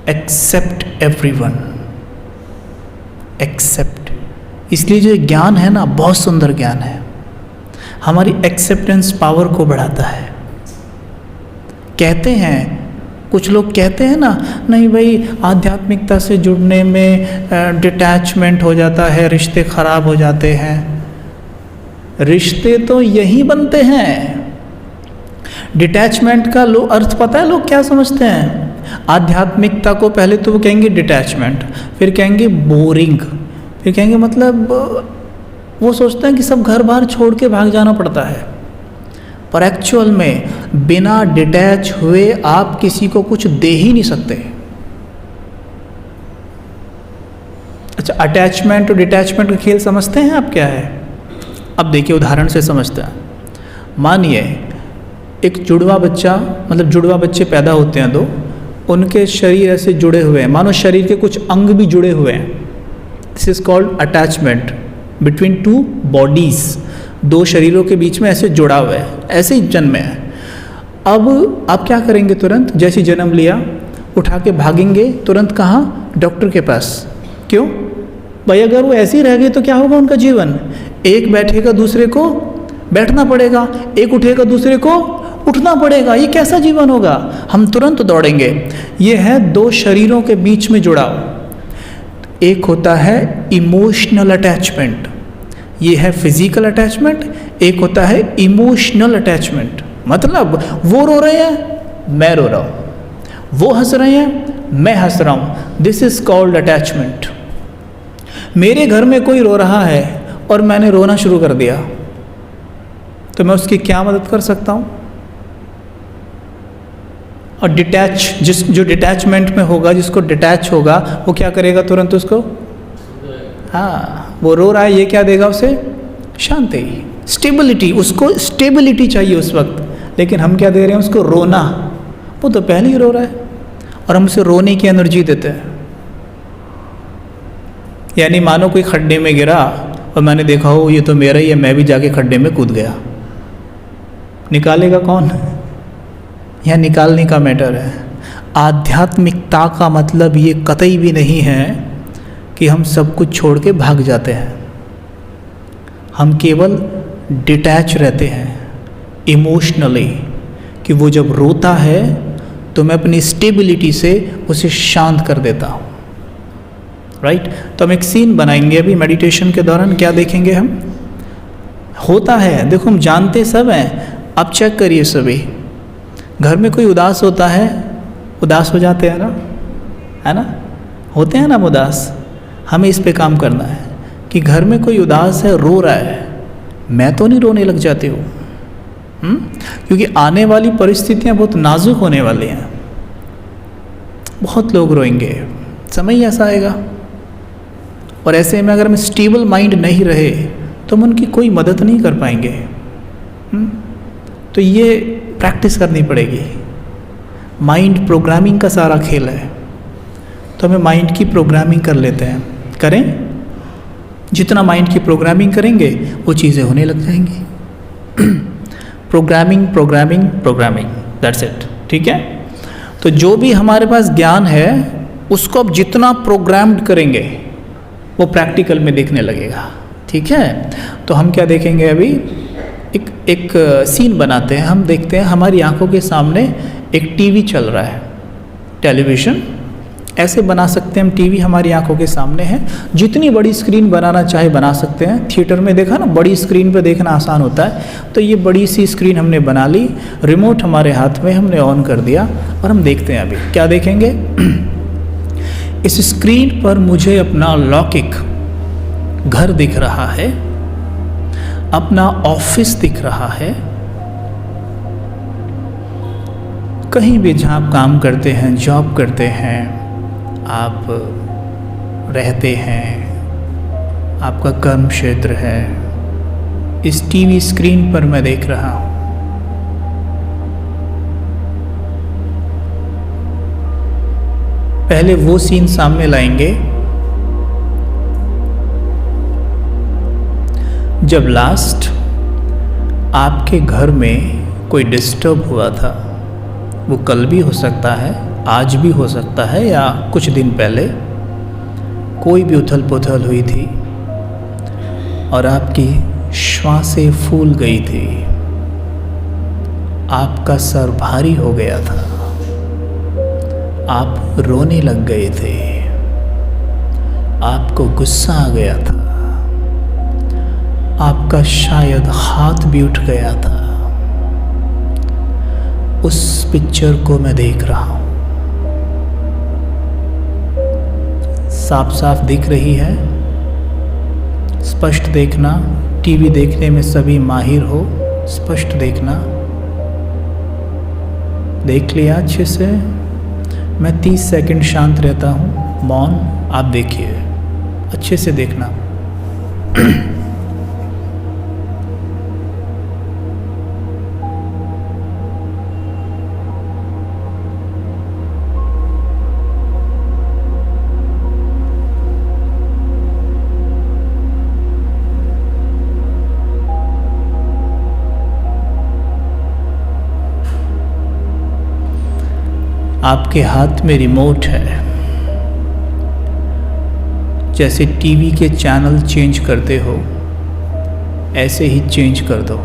Accept everyone, accept. इसलिए जो ज्ञान है ना, बहुत सुंदर ज्ञान है, हमारी एक्सेप्टेंस पावर को बढ़ाता है। कहते हैं, कुछ लोग कहते हैं ना, नहीं भाई आध्यात्मिकता से जुड़ने में डिटैचमेंट हो जाता है, रिश्ते खराब हो जाते हैं। रिश्ते तो यही बनते हैं। डिटैचमेंट का अर्थ पता है लोग क्या समझते हैं? आध्यात्मिकता को पहले तो वो कहेंगे डिटैचमेंट, फिर कहेंगे बोरिंग, फिर कहेंगे मतलब वो सोचते हैं कि सब घर बार छोड़ के भाग जाना पड़ता है। पर एक्चुअल में बिना डिटैच हुए आप किसी को कुछ दे ही नहीं सकते। अच्छा, अटैचमेंट और डिटैचमेंट का खेल समझते हैं आप क्या है? अब देखिए उदाहरण से समझते हैं। मानिए एक जुड़वा बच्चा, मतलब जुड़वा बच्चे पैदा होते हैं दो, उनके शरीर ऐसे जुड़े हुए हैं, मानो शरीर के कुछ अंग भी जुड़े हुए हैं। This is called attachment between two bodies. दो शरीरों के बीच में ऐसे जुड़ा हुआ है, ऐसे ही जन्मे है। अब आप क्या करेंगे? तुरंत जैसे जन्म लिया उठा के भागेंगे तुरंत कहाँ? डॉक्टर के पास। क्यों भाई? अगर वो ऐसे ही रह गए तो क्या होगा उनका जीवन? एक बैठेगा दूसरे को बैठना पड़ेगा, एक उठेगा दूसरे को उठना पड़ेगा। ये कैसा जीवन होगा? हम तुरंत दौड़ेंगे। ये है दो शरीरों के बीच में जुड़ाव। एक होता है इमोशनल अटैचमेंट, ये है फिजिकल अटैचमेंट। एक होता है इमोशनल अटैचमेंट, मतलब वो रो रहे हैं मैं रो रहा हूँ, वो हंस रहे हैं मैं हंस रहा हूँ। This is called attachment. मेरे घर में कोई रो रहा है और मैंने रोना शुरू कर दिया तो मैं उसकी क्या मदद कर सकता हूँ? और जो डिटैचमेंट में होगा, जिसको डिटैच होगा, वो क्या करेगा तुरंत उसको? हाँ, वो रो रहा है, ये क्या देगा उसे? शांति, स्टेबिलिटी। उसको स्टेबिलिटी चाहिए उस वक्त, लेकिन हम क्या दे रहे हैं उसको? रोना। वो तो पहले ही रो रहा है और हम उसे रोने की एनर्जी देते हैं। यानी मानो कोई खड्डे में गिरा और मैंने देखा हो ये तो मेरा ही है, मैं भी जाके खड्डे में कूद गया, निकालेगा कौन? यह निकालने का मैटर है। आध्यात्मिकता का मतलब ये कतई भी नहीं है कि हम सब कुछ छोड़ के भाग जाते हैं। हम केवल डिटैच रहते हैं इमोशनली, कि वो जब रोता है तो मैं अपनी स्टेबिलिटी से उसे शांत कर देता हूँ। राइट? तो हम एक सीन बनाएंगे अभी मेडिटेशन के दौरान। क्या देखेंगे हम? होता है, देखो हम जानते सब हैं। अब चेक करिए, सभी घर में कोई उदास होता है, उदास हो जाते हैं ना, है ना? होते हैं ना उदास। हमें इस पे काम करना है कि घर में कोई उदास है, रो रहा है, मैं तो नहीं रोने लग जाती हूँ, क्योंकि आने वाली परिस्थितियाँ बहुत नाजुक होने वाली हैं। बहुत लोग रोएंगे, समय ही ऐसा आएगा। और ऐसे में अगर हम स्टेबल माइंड नहीं रहे तो हम उनकी कोई मदद नहीं कर पाएंगे। तो ये प्रैक्टिस करनी पड़ेगी। माइंड प्रोग्रामिंग का सारा खेल है, तो हमें माइंड की प्रोग्रामिंग कर लेते हैं। करें, जितना माइंड की प्रोग्रामिंग करेंगे वो चीज़ें होने लग जाएंगी। Programming programming programming, that's it. ठीक है? तो जो भी हमारे पास ज्ञान है उसको अब जितना प्रोग्राम्ड करेंगे वो प्रैक्टिकल में दिखने लगेगा। ठीक है? तो हम क्या देखेंगे अभी? एक सीन बनाते हैं। हम देखते हैं हमारी आंखों के सामने एक टीवी चल रहा है, टेलीविज़न। ऐसे बना सकते हैं हम, टीवी हमारी आंखों के सामने है। जितनी बड़ी स्क्रीन बनाना चाहे बना सकते हैं। थिएटर में देखा ना, बड़ी स्क्रीन पे देखना आसान होता है। तो ये बड़ी सी स्क्रीन हमने बना ली, रिमोट हमारे हाथ में, हमने ऑन कर दिया और हम देखते हैं अभी क्या देखेंगे। इस स्क्रीन पर मुझे अपना लौकिक घर दिख रहा है, अपना ऑफिस दिख रहा है। कहीं भी जहाँ आप काम करते हैं, जॉब करते हैं, आप रहते हैं, आपका कर्म क्षेत्र है, इस टीवी स्क्रीन पर मैं देख रहा हूँ। पहले वो सीन सामने लाएंगे जब लास्ट आपके घर में कोई डिस्टर्ब हुआ था। वो कल भी हो सकता है, आज भी हो सकता है या कुछ दिन पहले कोई भी उथल पुथल हुई थी और आपकी श्वासें फूल गई थी, आपका सर भारी हो गया था, आप रोने लग गए थे, आपको गुस्सा आ गया था, आपका शायद हाथ भी उठ गया था। उस पिक्चर को मैं देख रहा हूं, साफ साफ दिख रही है, स्पष्ट देखना। टीवी देखने में सभी माहिर हो, स्पष्ट देखना। देख लिया अच्छे से? मैं 30 सेकंड शांत रहता हूँ, मौन। आप देखिए, अच्छे से देखना। आपके हाथ में रिमोट है, जैसे टीवी के चैनल चेंज करते हो ऐसे ही चेंज कर दो।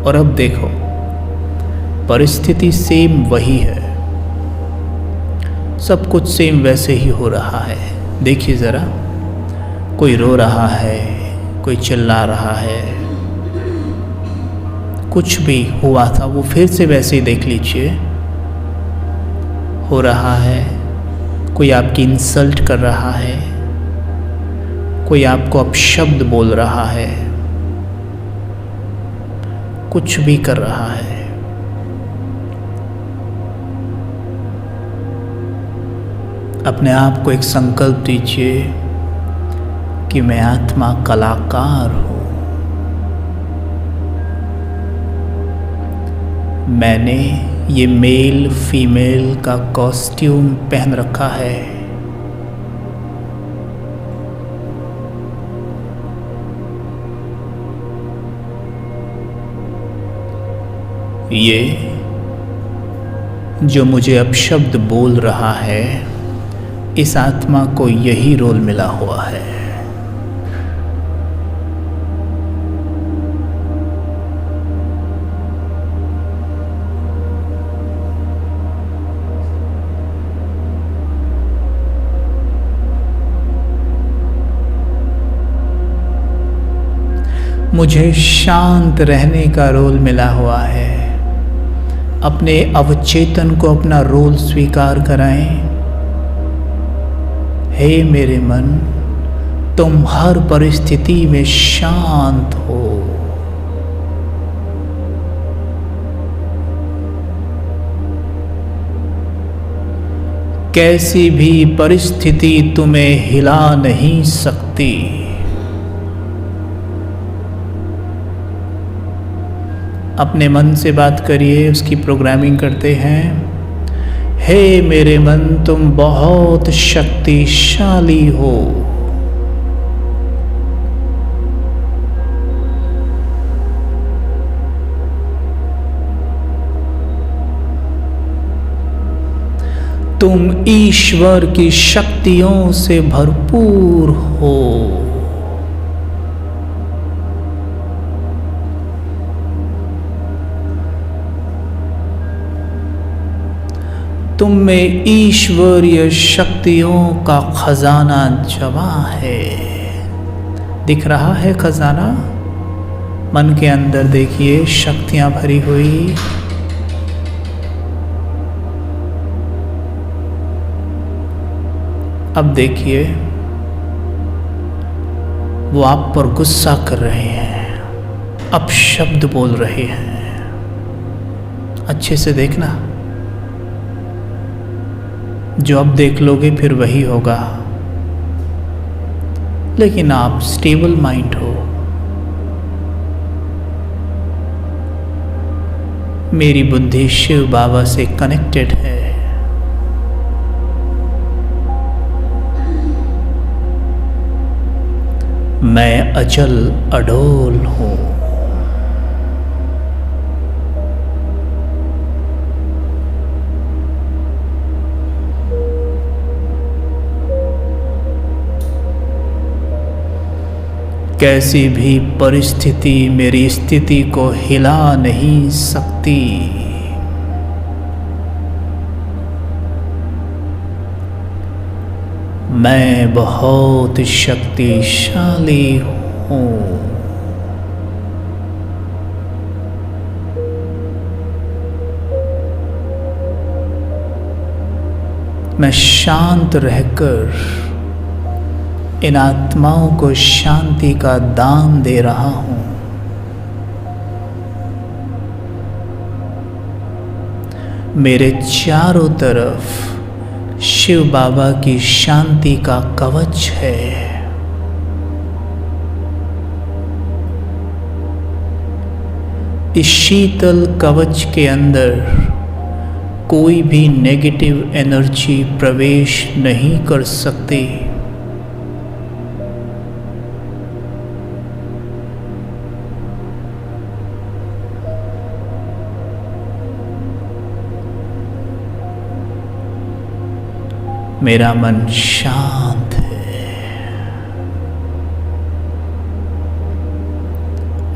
और अब देखो, परिस्थिति सेम वही है, सब कुछ सेम वैसे ही हो रहा है। देखिए ज़रा, कोई रो रहा है, कोई चिल्ला रहा है, कुछ भी हुआ था वो फिर से वैसे ही देख लीजिए हो रहा है। कोई आपकी इंसल्ट कर रहा है, कोई आपको अपशब्द बोल रहा है, कुछ भी कर रहा है। अपने आप को एक संकल्प दीजिए कि मैं आत्मा कलाकार हूं। मैंने ये मेल फीमेल का कॉस्ट्यूम पहन रखा है। ये जो मुझे अपशब्द बोल रहा है, इस आत्मा को यही रोल मिला हुआ है। मुझे शांत रहने का रोल मिला हुआ है। अपने अवचेतन को अपना रोल स्वीकार कराएं। हे मेरे मन, तुम हर परिस्थिति में शांत हो। कैसी भी परिस्थिति तुम्हें हिला नहीं सकती। अपने मन से बात करिए, उसकी प्रोग्रामिंग करते हैं। हे मेरे मन, तुम बहुत शक्तिशाली हो। तुम ईश्वर की शक्तियों से भरपूर हो। तुम में ईश्वरीय शक्तियों का खजाना जमा है। दिख रहा है खजाना? मन के अंदर देखिए, शक्तियां भरी हुई। अब देखिए, वो आप पर गुस्सा कर रहे हैं, अपशब्द बोल रहे हैं। अच्छे से देखना, जो अब देख लोगे फिर वही होगा। लेकिन आप स्टेबल माइंड हो। मेरी बुद्धि शिव बाबा से कनेक्टेड है। मैं अचल अडोल हूँ। कैसी भी परिस्थिति मेरी स्थिति को हिला नहीं सकती। मैं बहुत शक्तिशाली हूँ। मैं शांत रहकर इन आत्माओं को शांति का दान दे रहा हूँ। मेरे चारों तरफ शिव बाबा की शांति का कवच है। इस शीतल कवच के अंदर कोई भी नेगेटिव एनर्जी प्रवेश नहीं कर सकती। मेरा मन शांत है,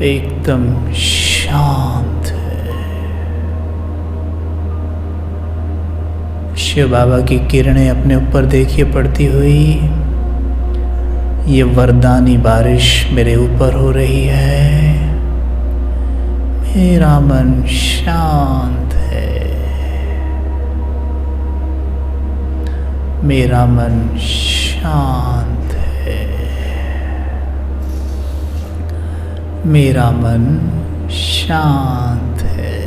एकदम शांत है। शिव बाबा की किरणें अपने ऊपर देखिए पड़ती हुई। ये वरदानी बारिश मेरे ऊपर हो रही है। मेरा मन शांत है। मेरा मन शांत है। मेरा मन शांत है।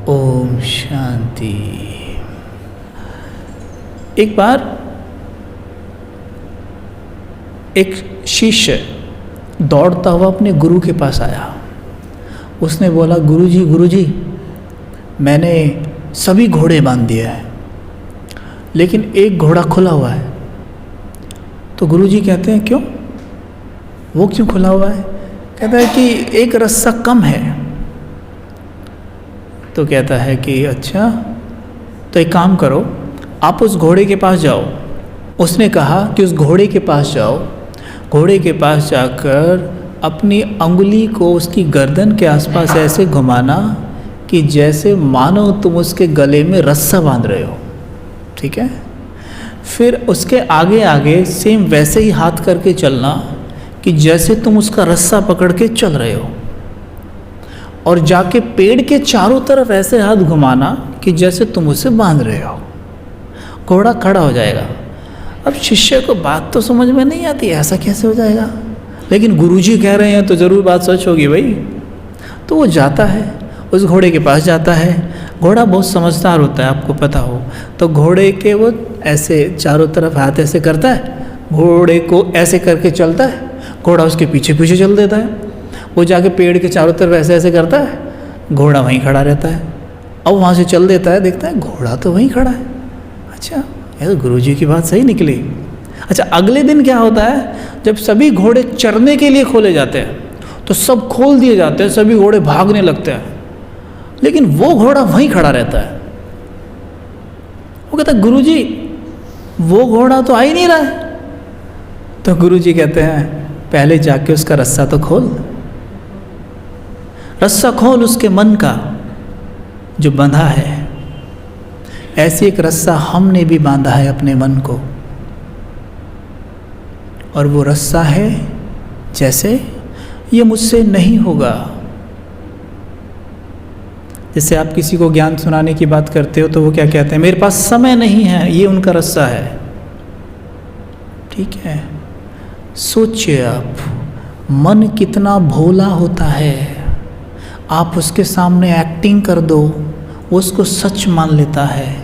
ओम शांति। एक बार एक शिष्य दौड़ता हुआ अपने गुरु के पास आया। उसने बोला, गुरुजी, मैंने सभी घोड़े बांध दिए हैं, लेकिन एक घोड़ा खुला हुआ है। तो गुरुजी कहते हैं, क्यों? वो क्यों खुला हुआ है? कहता है कि एक रस्सा कम है। तो कहता है कि अच्छा, तो एक काम करो, आप उस घोड़े के पास जाओ। उसने कहा कि उस घोड़े के पास जाओ। घोड़े के पास जाकर अपनी अंगुली को उसकी गर्दन के आसपास ऐसे घुमाना कि जैसे मानो तुम उसके गले में रस्सा बांध रहे हो। ठीक है? फिर उसके आगे आगे सेम वैसे ही हाथ करके चलना कि जैसे तुम उसका रस्सा पकड़ के चल रहे हो, और जाके पेड़ के चारों तरफ ऐसे हाथ घुमाना कि जैसे तुम उसे बांध रहे हो। घोड़ा खड़ा हो जाएगा। अब शिष्य को बात तो समझ में नहीं आती, ऐसा कैसे हो जाएगा? लेकिन गुरुजी कह रहे हैं तो ज़रूर बात सच होगी भाई। तो वो जाता है, उस घोड़े के पास जाता है। घोड़ा बहुत समझदार होता है, आपको पता हो। तो घोड़े के वो ऐसे चारों तरफ हाथ ऐसे करता है, घोड़े को ऐसे करके चलता है। घोड़ा उसके पीछे पीछे चल देता है। वो जाके पेड़ के चारों तरफ ऐसे ऐसे करता है, घोड़ा वहीं खड़ा रहता है। अब वहाँ से चल देता है, देखता है घोड़ा तो वहीं खड़ा है। अच्छा, ये तो गुरुजी की बात सही निकली। अच्छा, अगले दिन क्या होता है, जब सभी घोड़े चरने के लिए खोले जाते हैं तो सब खोल दिए जाते हैं, सभी घोड़े भागने लगते हैं, लेकिन वो घोड़ा वहीं खड़ा रहता है। वो कहता है, गुरुजी वो घोड़ा तो आ ही नहीं रहा है। तो गुरुजी कहते हैं, पहले जाके उसका रस्सा तो खोल। रस्सा खोल उसके मन का जो बंधा है। ऐसे एक रस्सा हमने भी बांधा है अपने मन को, और वो रस्सा है जैसे ये मुझसे नहीं होगा। जैसे आप किसी को ज्ञान सुनाने की बात करते हो तो वो क्या कहते हैं, मेरे पास समय नहीं है, ये उनका रस्सा है। ठीक है? सोचिए आप, मन कितना भोला होता है। आप उसके सामने एक्टिंग कर दो, वो उसको सच मान लेता है।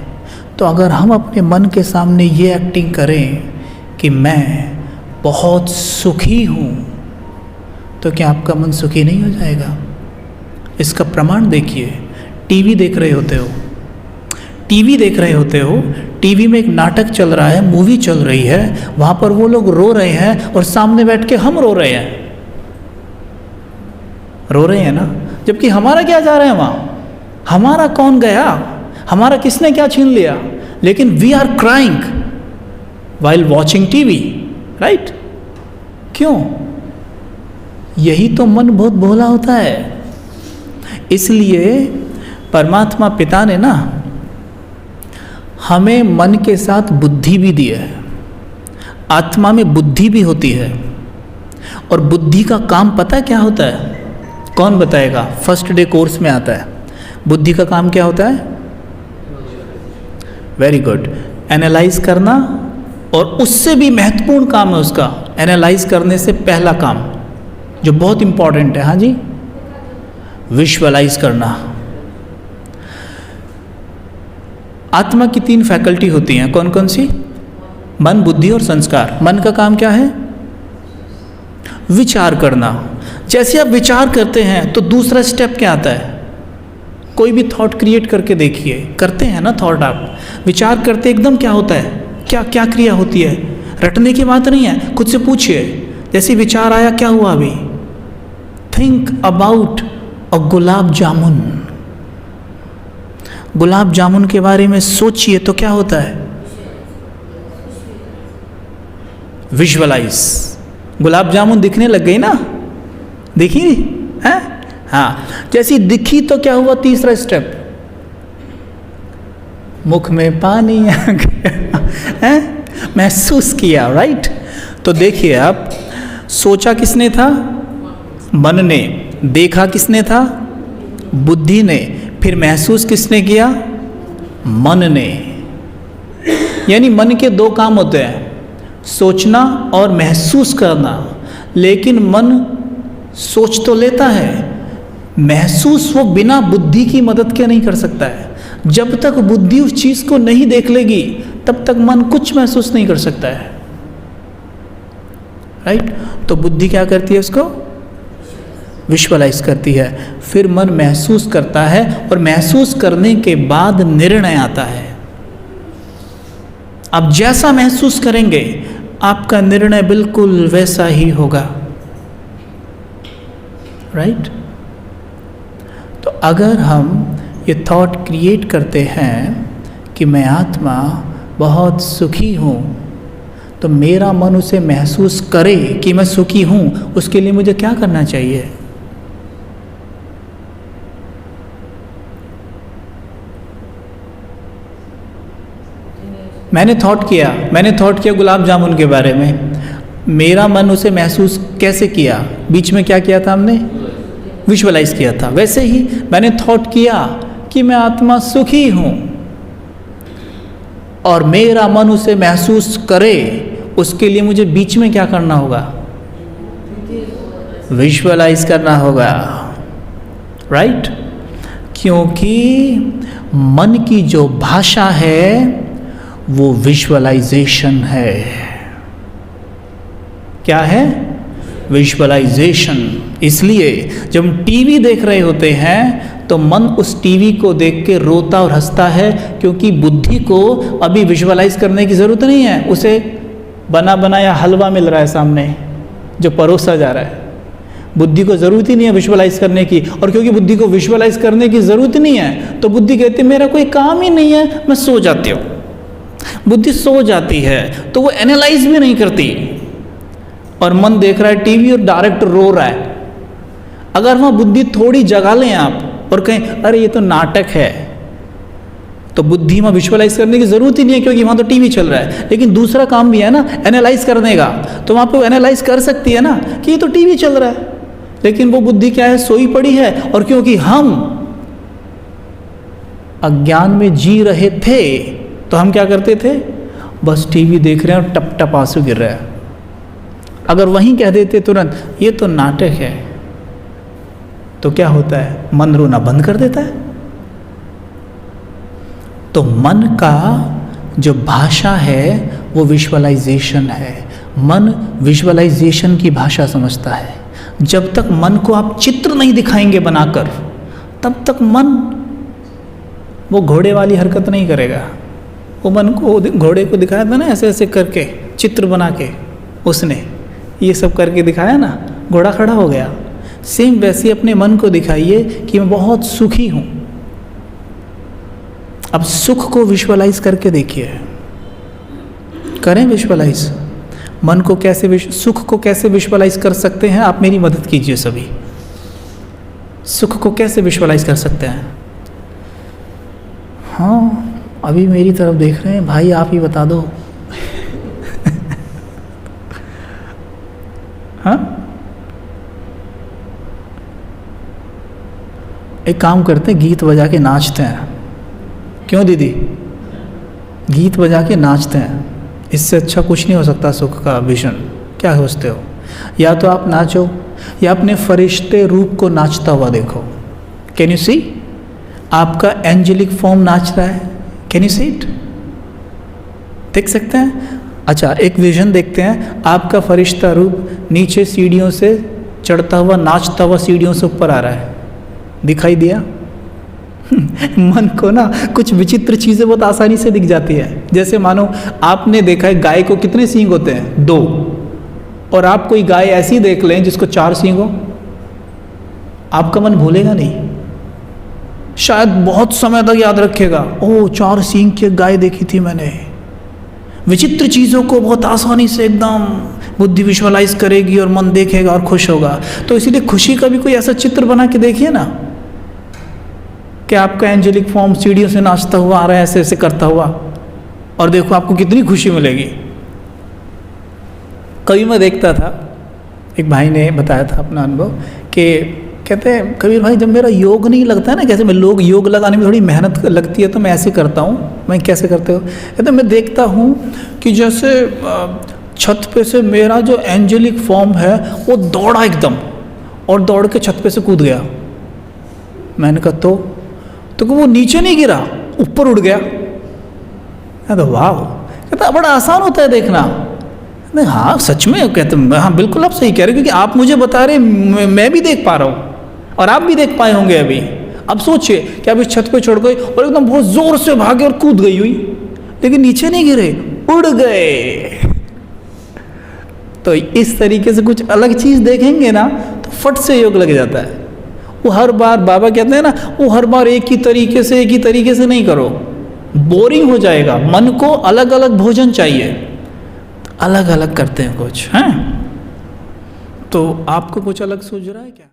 तो अगर हम अपने मन के सामने ये एक्टिंग करें कि मैं बहुत सुखी हूँ, तो क्या आपका मन सुखी नहीं हो जाएगा? इसका प्रमाण देखिए। टीवी देख रहे होते हो, टीवी में एक नाटक चल रहा है, मूवी चल रही है, वहाँ पर वो लोग रो रहे हैं और सामने बैठ के हम रो रहे हैं ना, जबकि हमारा क्या जा रहा है वहाँ? हमारा कौन गया? हमारा किसने क्या छीन लिया? लेकिन we are crying, while watching TV, right? क्यों? यही तो मन बहुत भोला होता है। इसलिए परमात्मा पिता ने ना हमें मन के साथ बुद्धि भी दी है। आत्मा में बुद्धि भी होती है, और बुद्धि का काम पता है क्या होता है? कौन बताएगा? फर्स्ट डे कोर्स में आता है। बुद्धि का काम क्या होता है? वेरी गुड, एनालाइज करना, और उससे भी महत्वपूर्ण काम है उसका, एनालाइज करने से पहला काम जो बहुत इंपॉर्टेंट है, हाँ जी, विजुअलाइज करना। आत्मा की 3 फैकल्टी होती हैं, कौन कौन सी? मन, बुद्धि और संस्कार। मन का काम क्या है? विचार करना। जैसे आप विचार करते हैं तो दूसरा स्टेप क्या आता है? कोई भी थॉट क्रिएट करके देखिए, करते हैं ना थॉट, आप विचार करते एकदम क्या होता है, क्या क्या क्रिया होती है? रटने की बात नहीं है, खुद से पूछिए, जैसे विचार आया क्या हुआ अभी? Think about a gulab jamun. Gulab jamun के बारे में सोचिए तो क्या होता है? विजुअलाइज। गुलाब जामुन दिखने लग गई ना, देखी है? हाँ, जैसी दिखी तो क्या हुआ? तीसरा स्टेप, मुख में पानी आ गया, है? महसूस किया, राइट? तो देखिए आप, सोचा किसने था? मन ने। देखा किसने था? बुद्धि ने। फिर महसूस किसने किया? मन ने। यानी मन के 2 काम होते हैं, सोचना और महसूस करना। लेकिन मन सोच तो लेता है, महसूस वो बिना बुद्धि की मदद के नहीं कर सकता है। जब तक बुद्धि उस चीज़ को नहीं देख लेगी तब तक मन कुछ महसूस नहीं कर सकता है, राइट? तो बुद्धि क्या करती है? उसको विजुअलाइज करती है। फिर मन महसूस करता है, और महसूस करने के बाद निर्णय आता है। आप जैसा महसूस करेंगे आपका निर्णय बिल्कुल वैसा ही होगा, राइट? तो अगर हम ये थॉट क्रिएट करते हैं कि मैं आत्मा बहुत सुखी हूँ, तो मेरा मन उसे महसूस करे कि मैं सुखी हूँ, उसके लिए मुझे क्या करना चाहिए? मैंने थॉट किया गुलाब जामुन के बारे में, मेरा मन उसे महसूस कैसे किया? बीच में क्या किया था हमने? विजुअलाइज किया था। वैसे ही मैंने थॉट किया कि मैं आत्मा सुखी हूँ, और मेरा मन उसे महसूस करे, उसके लिए मुझे बीच में क्या करना होगा? विजुअलाइज करना होगा, राइट? क्योंकि मन की जो भाषा है वो विजुअलाइजेशन है। क्या है? विजुअलाइजेशन। इसलिए जब हम टीवी देख रहे होते हैं तो मन उस टीवी को देख के रोता और हंसता है, क्योंकि बुद्धि को अभी विजुअलाइज करने की ज़रूरत नहीं है। उसे बना बनाया हलवा मिल रहा है सामने जो परोसा जा रहा है। बुद्धि को ज़रूरत ही नहीं है विजुअलाइज करने की, और क्योंकि बुद्धि को विजुअलाइज करने की ज़रूरत नहीं है तो बुद्धि कहती है मेरा कोई काम ही नहीं है, मैं सो जाती हूँ। बुद्धि सो जाती है तो वो एनालाइज भी नहीं करती, और मन देख रहा है टीवी और डायरेक्ट रो रहा है। अगर वहाँ बुद्धि थोड़ी जगा लें आप और कहें अरे ये तो नाटक है, तो बुद्धि में विजुअलाइज करने की ज़रूरत ही नहीं है, क्योंकि वहाँ तो टीवी चल रहा है। लेकिन दूसरा काम भी है ना, एनालाइज करने का, तो वहाँ पे एनालाइज कर सकती है ना कि ये तो टीवी चल रहा है। लेकिन वो बुद्धि क्या है? सोई पड़ी है। और क्योंकि हम अज्ञान में जी रहे थे तो हम क्या करते थे? बस टीवी देख रहे हैं और टप टप आंसू गिर रहा है। अगर वहीं कह देते तुरंत ये तो नाटक है, तो क्या होता है? मन रोना बंद कर देता है। तो मन का जो भाषा है वो विजुअलाइजेशन है। मन विजुअलाइजेशन की भाषा समझता है। जब तक मन को आप चित्र नहीं दिखाएंगे बनाकर, तब तक मन वो घोड़े वाली हरकत नहीं करेगा। वो मन को घोड़े को दिखाया था ना, ऐसे ऐसे करके चित्र बना के उसने ये सब करके दिखाया ना, घोड़ा खड़ा हो गया। सेम वैसे अपने मन को दिखाइए कि मैं बहुत सुखी हूँ। अब सुख को विजुअलाइज करके देखिए, करें विजुअलाइज। मन को कैसे सुख को कैसे विजुअलाइज कर सकते हैं? आप मेरी मदद कीजिए सभी। सुख को कैसे विजुअलाइज कर सकते हैं? हाँ, अभी मेरी तरफ देख रहे हैं भाई, आप ही बता दो। हाँ, एक काम करते हैं, गीत बजा के नाचते हैं। क्यों दीदी? गीत बजा के नाचते हैं, इससे अच्छा कुछ नहीं हो सकता सुख का विजन। क्या सोचते हो? या तो आप नाचो या अपने फरिश्ते रूप को नाचता हुआ देखो। Can you see? आपका एंजेलिक फॉर्म नाच रहा है। Can you see it? देख सकते हैं? अच्छा, एक विजन देखते हैं, आपका फरिश्ता रूप नीचे सीढ़ियों से चढ़ता हुआ, नाचता हुआ सीढ़ियों से ऊपर आ रहा है। दिखाई दिया? मन को ना कुछ विचित्र चीज़ें बहुत आसानी से दिख जाती है। जैसे मानो आपने देखा है गाय को कितने सींग होते हैं? 2। और आप कोई गाय ऐसी देख लें जिसको 4 सींग हो, आपका मन भूलेगा नहीं, शायद बहुत समय तक याद रखेगा। ओह, 4 सींग की गाय देखी थी मैंने। विचित्र चीज़ों को बहुत आसानी से एकदम बुद्धि विजुअलाइज करेगी और मन देखेगा और खुश होगा। तो इसीलिए खुशी का भी कोई ऐसा चित्र बना के देखिए ना, कि आपका एंजेलिक फॉर्म सीढ़ियों से नाचता हुआ आ रहा है, ऐसे ऐसे करता हुआ, और देखो आपको कितनी खुशी मिलेगी। कभी मैं देखता था, एक भाई ने बताया था अपना अनुभव, कि कहते हैं कबीर भाई, जब मेरा योग नहीं लगता है ना, कैसे मैं लोग योग लगाने में थोड़ी मेहनत लगती है तो मैं ऐसे करता हूँ। मैं कैसे करते हो? कहते मैं देखता हूँ कि जैसे छत पे से मेरा जो एंजेलिक फॉर्म है वो दौड़ा एकदम, और दौड़ के छत पे से कूद गया। मैंने कहा तो वो नीचे नहीं गिरा, ऊपर उड़ गया। तो वाह, कहता बड़ा आसान होता है देखना। हाँ सच में, कहते हाँ बिल्कुल आप सही कह रहे, क्योंकि आप मुझे बता रहे, मैं भी देख पा रहा हूँ और आप भी देख पाए होंगे अभी। अब सोचिए कि आप इस छत पे चढ़ गए और एकदम बहुत जोर से भागे और कूद गई हुई, लेकिन नीचे नहीं गिरे, उड़ गए। तो इस तरीके से कुछ अलग चीज़ देखेंगे ना तो फट से योग लग जाता है। वो हर बार, बाबा कहते हैं ना, वो हर बार एक ही तरीके से नहीं करो, बोरिंग हो जाएगा। मन को अलग अलग भोजन चाहिए, अलग अलग करते हैं कुछ, हैं? तो आपको कुछ अलग सूझ रहा है क्या?